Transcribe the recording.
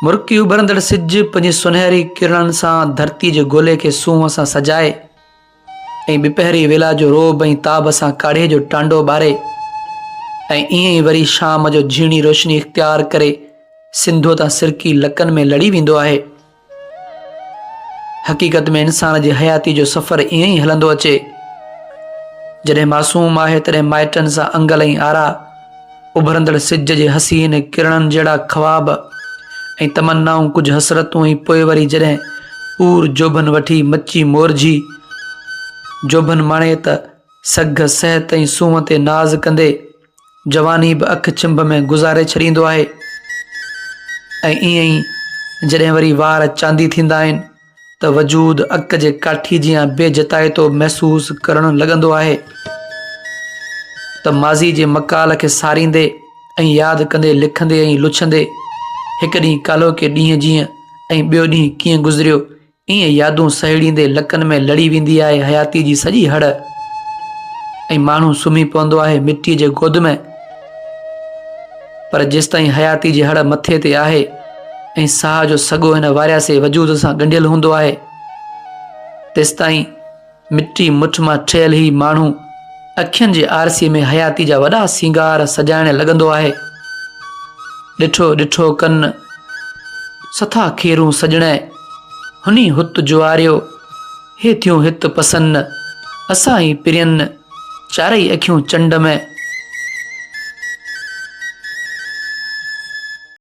मुर्की उभरंदड़ सिज पंहिंजी सुनहरी किरणनि सां धरती जे गोले खे सूंहं सां सजाए ऐं ॿिपहरी वेला जो रोब ऐं ताब सां काढ़े जो टांडो ॿारे ऐं ईअं ई वरी शाम जो झीणी रोशनी इख़्तियार करे सिंधो तां सिरकी लकनि में लड़ी वेंदो आहे। हक़ीक़त में इंसान जी हयाती जो सफ़र ईअं ई हलंदो अचे। जॾहिं मासूम आहे तॾहिं माइटनि सां अंगल ऐं आरा, उभरंदड़ सिज जे हसीन किरणनि जहिड़ा ख़्वाब ऐं तमन्नाऊं, कुझु हसरतूं, ऐं पोइ वरी जॾहिं पूर जोबन वठी मची मोरजी जोबन माणे त सघ सिहत ऐं सूंहं ते नाज़ कंदे जवानी बि अख चिंभ में गुज़ारे छॾींदो आहे। ऐं ईअं ई जॾहिं वरी वार चांदी थींदा आहिनि त वजूद अक जे काठी जीअं बेजतायतो महसूस करणु लॻंदो आहे त माज़ी जे मकाल खे सारींदे ऐं यादि कंदे लिखंदे ऐं लुछंदे हिकु ॾींहुं कालो के ॾींहुं जीअं ऐं ॿियो ॾींहुं कीअं गुज़रियो, ईअं यादूं सहेड़ींदे लकनि में लड़ी वेंदी आहे हयाती जी सॼी हड़। ऐं माण्हू सुम्ही पवंदो आहे मिटीअ जे गोद में, पर जेसिताईं हयाती जी हड़ मथे ते आहे ऐं साह जो सॻो हिन वारियासे वजूद सां ॻंढियल हूंदो आहे, तेसिताईं मिटी मुठ मां ठहियल ई माण्हू अखियुनि जे आरसीअ में हयाती जा वॾा सींगार सजाइण लॻंदो आहे। ॾिठो ॾिठो कन सथा खेरूं सजणै, हुनी हुत जुआरियो, हे थियूं हित पसंद, असां ई पिरियन, चारई अखियूं चंड में।